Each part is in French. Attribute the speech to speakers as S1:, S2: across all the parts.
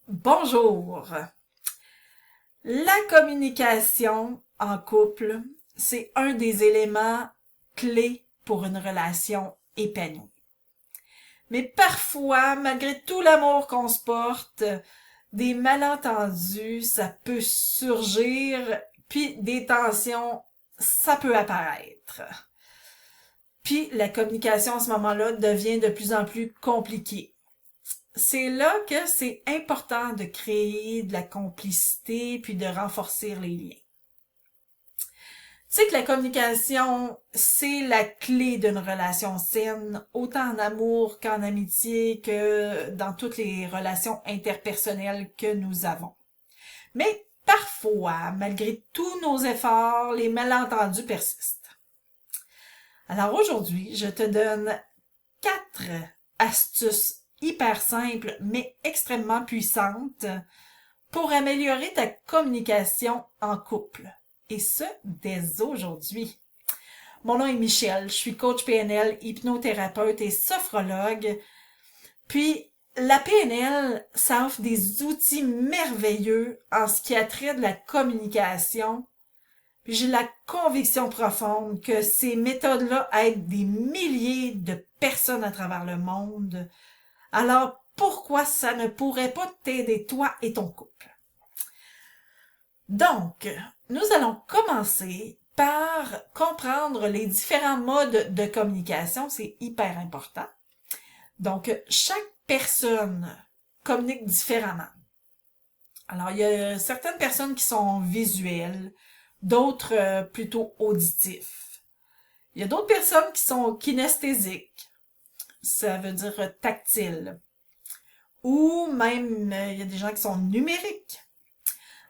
S1: Bonjour. La communication en couple, c'est un des éléments clés pour une relation épanouie. Mais parfois, malgré tout l'amour qu'on se porte, des malentendus, ça peut surgir, puis des tensions, ça peut apparaître. Puis la communication à ce moment-là devient de plus en plus compliquée. C'est là que c'est important de créer de la complicité puis de renforcer les liens. Tu sais que la communication, c'est la clé d'une relation saine, autant en amour qu'en amitié, que dans toutes les relations interpersonnelles que nous avons. Mais parfois, malgré tous nos efforts, les malentendus persistent. Alors aujourd'hui, je te donne 4 astuces hyper simples mais extrêmement puissantes pour améliorer ta communication en couple. Et ce, dès aujourd'hui. Mon nom est Michel, je suis coach PNL, hypnothérapeute et sophrologue. Puis, la PNL, ça offre des outils merveilleux en ce qui a trait de la communication. Puis j'ai la conviction profonde que ces méthodes-là aident des milliers de personnes à travers le monde. Alors, pourquoi ça ne pourrait pas t'aider toi et ton couple? Donc, nous allons commencer par comprendre les différents modes de communication. C'est hyper important. Donc, chaque personne communique différemment. Alors, il y a certaines personnes qui sont visuelles, d'autres plutôt auditifs. Il y a d'autres personnes qui sont kinesthésiques, ça veut dire tactile. Ou même, il y a des gens qui sont numériques.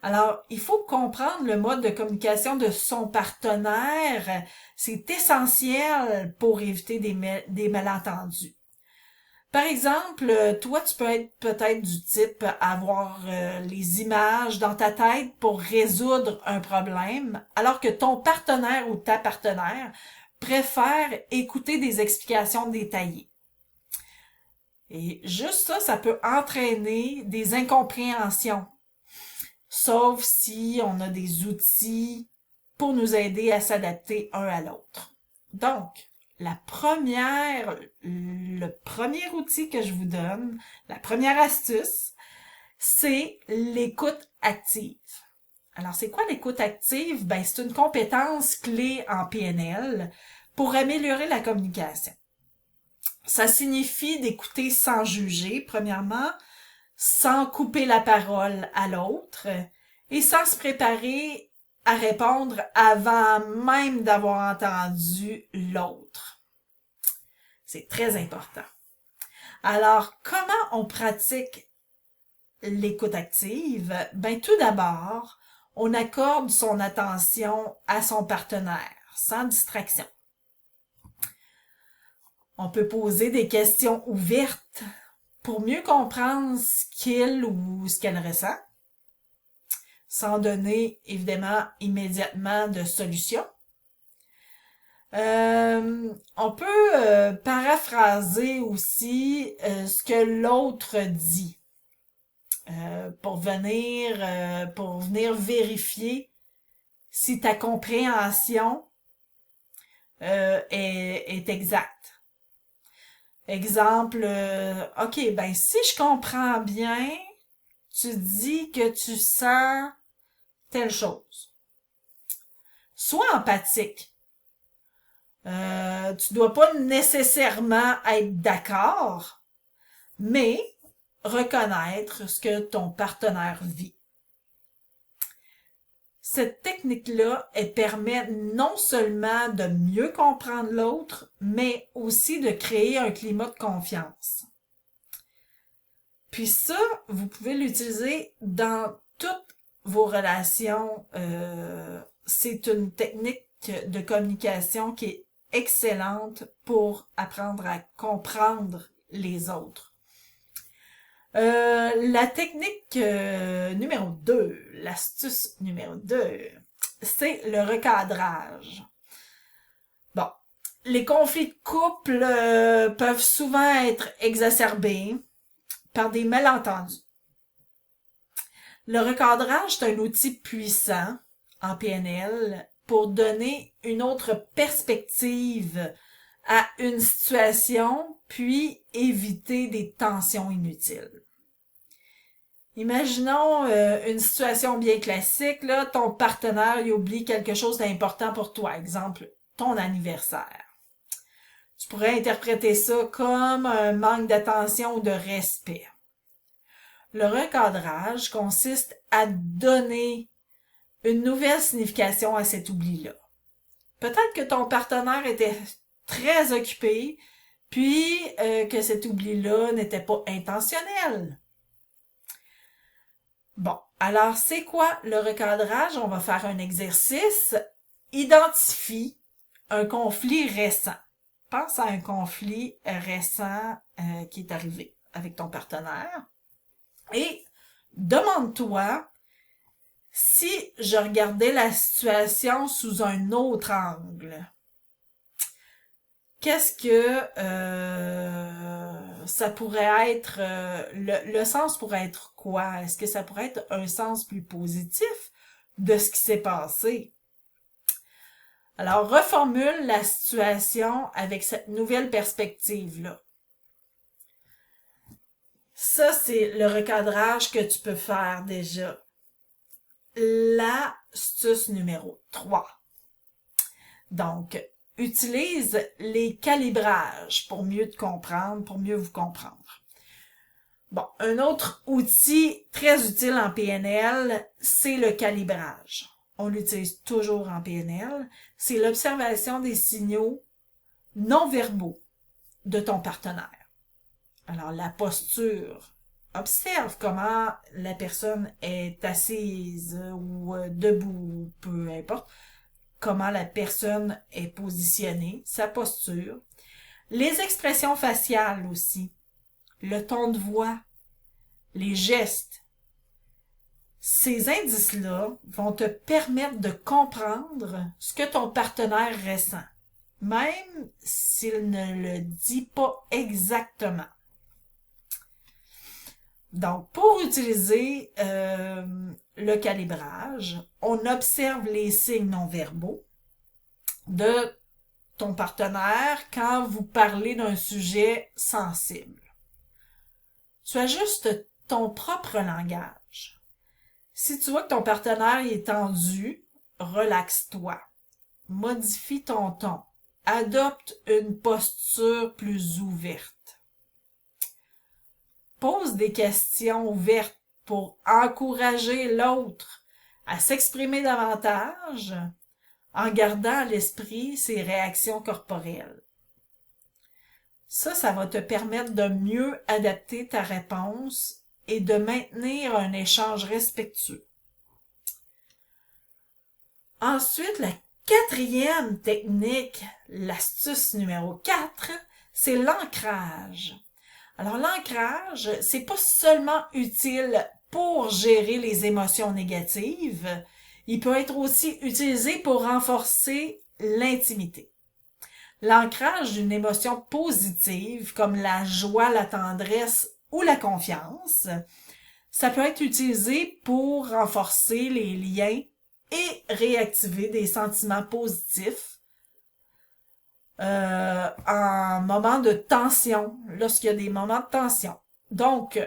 S1: Alors, il faut comprendre le mode de communication de son partenaire. C'est essentiel pour éviter des malentendus. Par exemple, toi, tu peux être peut-être du type à avoir les images dans ta tête pour résoudre un problème, alors que ton partenaire ou ta partenaire préfère écouter des explications détaillées. Et juste ça, ça peut entraîner des incompréhensions, sauf si on a des outils pour nous aider à s'adapter un à l'autre. Donc, le premier outil que je vous donne, la première astuce, c'est l'écoute active. Alors, c'est quoi l'écoute active? Ben, c'est une compétence clé en PNL pour améliorer la communication. Ça signifie d'écouter sans juger, premièrement, sans couper la parole à l'autre et sans se préparer à répondre avant même d'avoir entendu l'autre. C'est très important. Alors, comment on pratique l'écoute active? Ben, tout d'abord, on accorde son attention à son partenaire, sans distraction. On peut poser des questions ouvertes pour mieux comprendre ce qu'il ou ce qu'elle ressent, sans donner évidemment immédiatement de solution. On peut paraphraser aussi ce que l'autre dit pour venir vérifier si ta compréhension est exacte. Exemple, OK, ben si je comprends bien, tu dis que tu sens telle chose. Sois empathique. Tu dois pas nécessairement être d'accord, mais reconnaître ce que ton partenaire vit. Cette technique-là, elle permet non seulement de mieux comprendre l'autre, mais aussi de créer un climat de confiance. Puis ça, vous pouvez l'utiliser dans toutes vos relations. C'est une technique de communication qui est excellente pour apprendre à comprendre les autres. La technique numéro 2, l'astuce numéro 2, c'est le recadrage. Bon, les conflits de couple peuvent souvent être exacerbés par des malentendus. Le recadrage, c'est un outil puissant en PNL pour donner une autre perspective à une situation, puis éviter des tensions inutiles. Imaginons une situation bien classique, là, ton partenaire il oublie quelque chose d'important pour toi, exemple, ton anniversaire. Tu pourrais interpréter ça comme un manque d'attention ou de respect. Le recadrage consiste à donner une nouvelle signification à cet oubli-là. Peut-être que ton partenaire était très occupé, puis que cet oubli-là n'était pas intentionnel. Bon, alors c'est quoi le recadrage? On va faire un exercice. Identifie un conflit récent. Pense à un conflit récent qui est arrivé avec ton partenaire et demande-toi si je regardais la situation sous un autre angle. Qu'est-ce que ça pourrait être, le sens pourrait être quoi? Est-ce que ça pourrait être un sens plus positif de ce qui s'est passé? Alors, reformule la situation avec cette nouvelle perspective-là. Ça, c'est le recadrage que tu peux faire déjà. L'astuce numéro 3. Donc, utilise les calibrages pour mieux te comprendre, pour mieux vous comprendre. Bon, un autre outil très utile en PNL, c'est le calibrage. On l'utilise toujours en PNL. C'est l'observation des signaux non verbaux de ton partenaire. Alors, la posture. Observe comment la personne est assise ou debout, peu importe. Comment la personne est positionnée, sa posture. Les expressions faciales aussi. Le ton de voix. Les gestes. Ces indices-là vont te permettre de comprendre ce que ton partenaire ressent, même s'il ne le dit pas exactement. Donc, pour utiliser le calibrage, on observe les signes non verbaux de ton partenaire quand vous parlez d'un sujet sensible. Tu ajustes ton propre langage. Si tu vois que ton partenaire est tendu, relaxe-toi. Modifie ton ton. Adopte une posture plus ouverte. Pose des questions ouvertes pour encourager l'autre à s'exprimer davantage en gardant à l'esprit ses réactions corporelles. Ça va te permettre de mieux adapter ta réponse et de maintenir un échange respectueux. Ensuite, la quatrième technique, l'astuce numéro 4, c'est l'ancrage. Alors, l'ancrage, c'est pas seulement utile pour gérer les émotions négatives, il peut être aussi utilisé pour renforcer l'intimité. L'ancrage d'une émotion positive, comme la joie, la tendresse ou la confiance, ça peut être utilisé pour renforcer les liens et réactiver des sentiments positifs en moment de tension, lorsqu'il y a des moments de tension. Donc,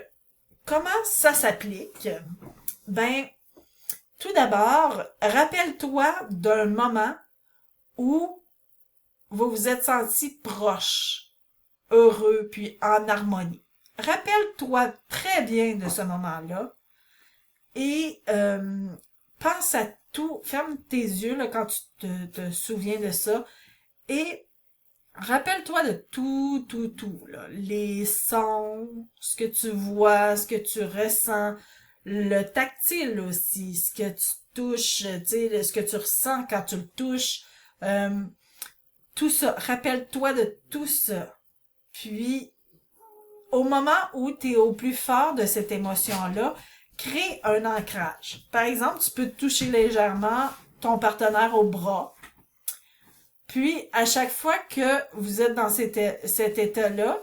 S1: comment ça s'applique? Ben, tout d'abord, rappelle-toi d'un moment où vous vous êtes senti proche, heureux, puis en harmonie. Rappelle-toi très bien de ce moment-là et pense à tout, ferme tes yeux là, quand tu te souviens de ça et rappelle-toi de tout, là. Les sons, ce que tu vois, ce que tu ressens, le tactile aussi, ce que tu touches, tu sais, ce que tu ressens quand tu le touches, tout ça. Rappelle-toi de tout ça. Puis, au moment où tu es au plus fort de cette émotion-là, crée un ancrage. Par exemple, tu peux toucher légèrement ton partenaire au bras. Puis, à chaque fois que vous êtes dans cet état-là,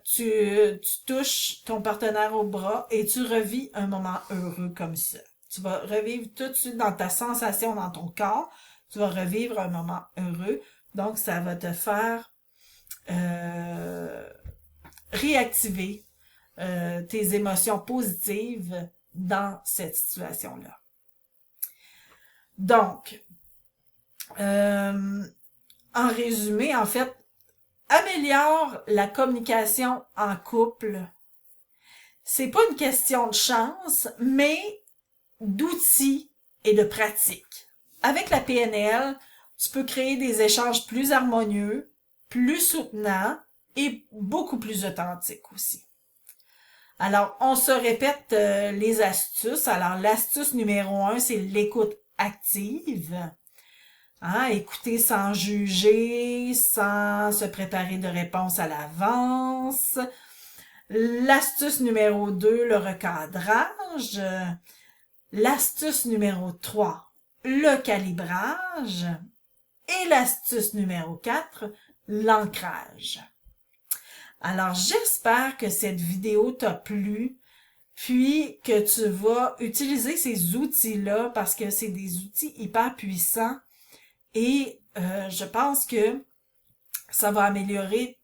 S1: tu touches ton partenaire au bras et tu revis un moment heureux comme ça. Tu vas revivre tout de suite dans ta sensation dans ton corps. Tu vas revivre un moment heureux. Donc, ça va te faire réactiver tes émotions positives dans cette situation-là. Donc, en résumé, en fait, améliore la communication en couple. C'est pas une question de chance, mais d'outils et de pratique. Avec la PNL, tu peux créer des échanges plus harmonieux, plus soutenants et beaucoup plus authentiques aussi. Alors, on se répète les astuces. Alors, l'astuce numéro 1, c'est l'écoute active. Hein, écouter sans juger, sans se préparer de réponse à l'avance. L'astuce numéro 2, le recadrage. L'astuce numéro 3, le calibrage. Et l'astuce numéro 4, l'ancrage. Alors, j'espère que cette vidéo t'a plu, puis que tu vas utiliser ces outils-là parce que c'est des outils hyper puissants et je pense que ça va améliorer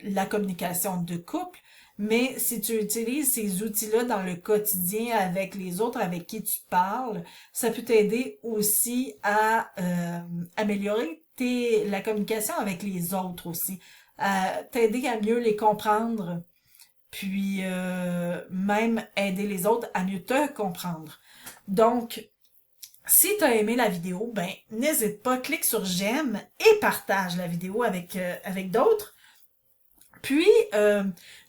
S1: la communication de couple, mais si tu utilises ces outils-là dans le quotidien avec les autres avec qui tu parles, ça peut t'aider aussi à améliorer la communication avec les autres aussi, à t'aider à mieux les comprendre, puis même aider les autres à mieux te comprendre. Donc, si tu as aimé la vidéo, ben n'hésite pas, clique sur j'aime et partage la vidéo avec d'autres. Puis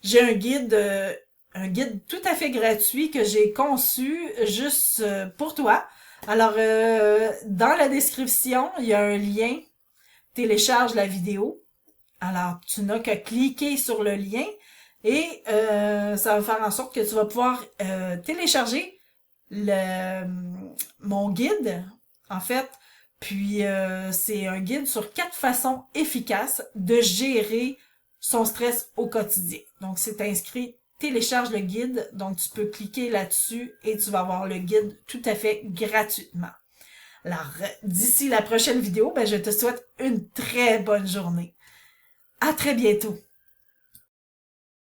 S1: j'ai un guide tout à fait gratuit que j'ai conçu juste pour toi. Alors dans la description, il y a un lien, télécharge la vidéo. Alors tu n'as qu'à cliquer sur le lien et ça va faire en sorte que tu vas pouvoir télécharger mon guide, en fait. Puis c'est un guide sur 4 façons efficaces de gérer son stress au quotidien. Donc c'est inscrit, télécharge le guide, donc tu peux cliquer là-dessus et tu vas avoir le guide tout à fait gratuitement. Alors d'ici la prochaine vidéo, ben je te souhaite une très bonne journée. À très bientôt.